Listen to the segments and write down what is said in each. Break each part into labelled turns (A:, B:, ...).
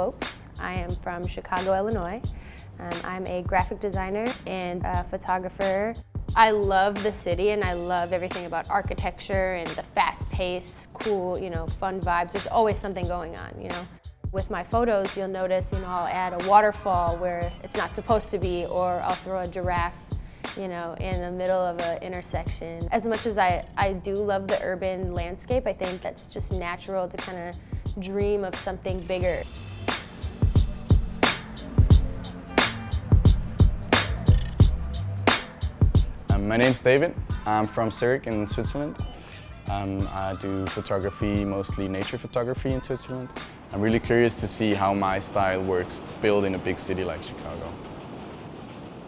A: Swopes. I am from Chicago, Illinois. I'm a graphic designer and a photographer. I love the city and I love everything about architecture and the fast pace, cool, fun vibes. There's always something going on, With my photos, you'll notice, I'll add a waterfall where it's not supposed to be, or I'll throw a giraffe, in the middle of an intersection. As much as I do love the urban landscape, I think that's just natural to kind of dream of something bigger.
B: My name's David. I'm from Zurich in Switzerland. I do photography, mostly nature photography in Switzerland. I'm really curious to see how my style works built in a big city like Chicago.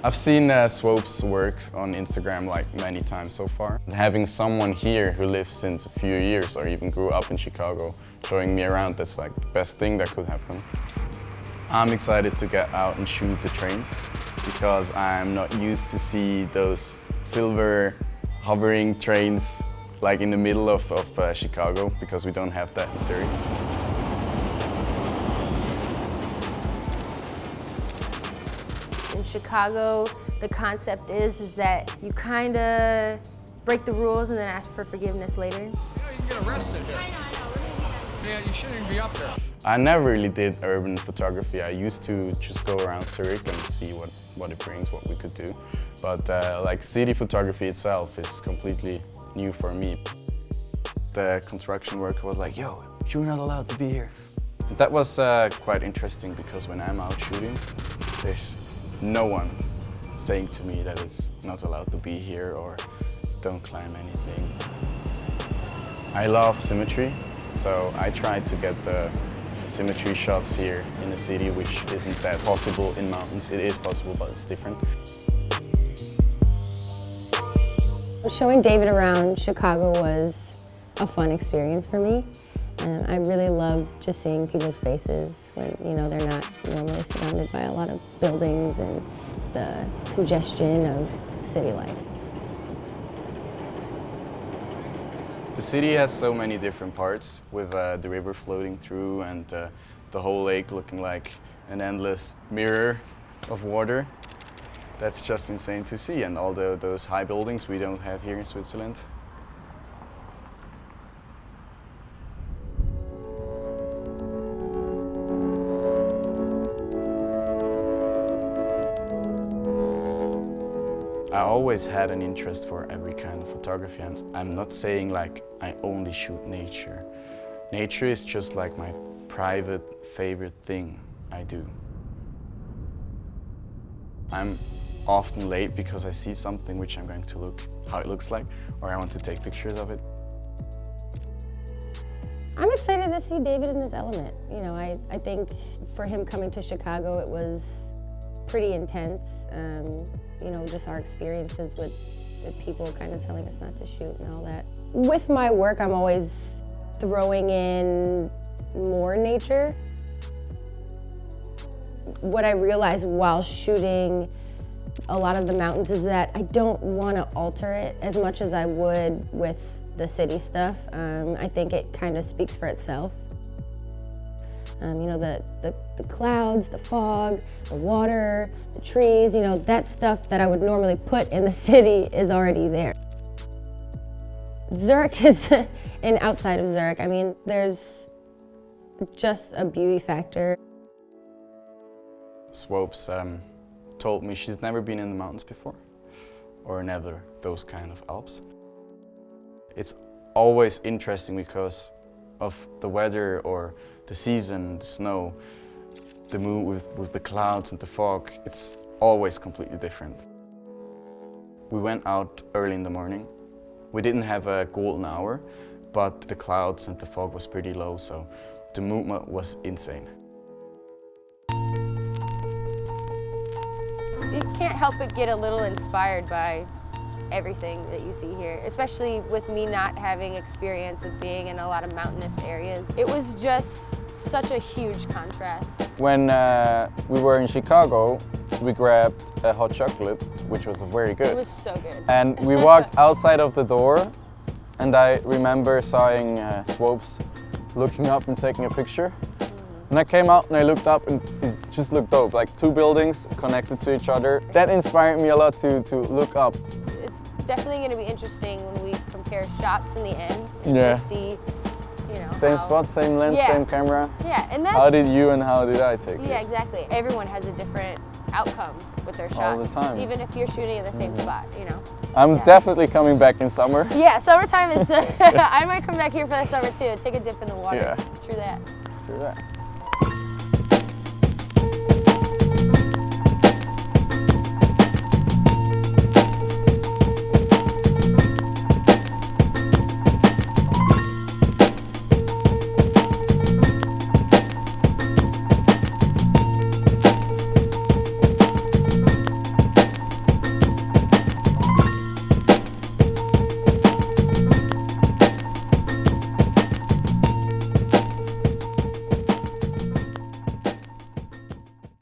B: I've seen Swope's work on Instagram many times so far. Having someone here who lives since a few years or even grew up in Chicago showing me around, that's the best thing that could happen. I'm excited to get out and shoot the trains because I'm not used to see those silver hovering trains in the middle of Chicago, because we don't have that in Zurich.
A: In Chicago, the concept is that you kind of break the rules and then ask for forgiveness later.
C: You can get arrested here. Yeah, you shouldn't even be up there.
B: I never really did urban photography. I used to just go around Zurich and see what it brings, what we could do. But city photography itself is completely new for me. The construction worker was like, "Yo, you're not allowed to be here." That was quite interesting because when I'm out shooting, there's no one saying to me that it's not allowed to be here or don't climb anything. I love symmetry, so I try to get the symmetry shots here in the city, which isn't that possible in mountains. It is possible, but it's different.
A: Showing David around Chicago was a fun experience for me. And I really love just seeing people's faces when, they're not normally surrounded by a lot of buildings and the congestion of city life.
B: The city has so many different parts, with the river floating through and the whole lake looking like an endless mirror of water. That's just insane to see, and all those high buildings we don't have here in Switzerland. I always had an interest for every kind of photography, and I'm not saying I only shoot nature. Nature is just my private favorite thing I do. I'm often late because I see something which I'm going to look how it looks like, or I want to take pictures of it.
A: I'm excited to see David in his element. I think for him coming to Chicago, it was pretty intense. Just our experiences with people kind of telling us not to shoot and all that. With my work, I'm always throwing in more nature. What I realized while shooting a lot of the mountains is that I don't want to alter it as much as I would with the city stuff. I think it kind of speaks for itself. The clouds, the fog, the water, the trees, that stuff that I would normally put in the city is already there. Zurich is, and outside of Zurich, there's just a beauty factor.
B: Swopes told me she's never been in the mountains before, or never those kind of Alps. It's always interesting because of the weather or the season, the snow, the mood with the clouds and the fog. It's always completely different. We went out early in the morning. We didn't have a golden hour, but the clouds and the fog was pretty low, so the movement was insane.
A: You can't help but get a little inspired by everything that you see here, especially with me not having experience with being in a lot of mountainous areas. It was just such a huge contrast.
B: When we were in Chicago, we grabbed a hot chocolate, which was very good.
A: It was so good.
B: And we walked outside of the door, and I remember seeing Swopes looking up and taking a picture. And I came out and I looked up and it just looked dope, like two buildings connected to each other. That inspired me a lot to look up.
A: It's definitely going to be interesting when we compare shots in the end.
B: Yeah.
A: To see, you know,
B: Same
A: how,
B: spot, same lens,
A: Yeah.
B: same camera.
A: Yeah, and that's,
B: How did you and how did I take it?
A: yeah, exactly. Everyone has a different outcome with their shots.
B: All the time.
A: Even if you're shooting in the same spot, you know.
B: I'm definitely coming back in summer.
A: Yeah, summertime is. I might come back here for the summer too. Take a dip in the water.
B: Yeah.
A: True that.
B: True that.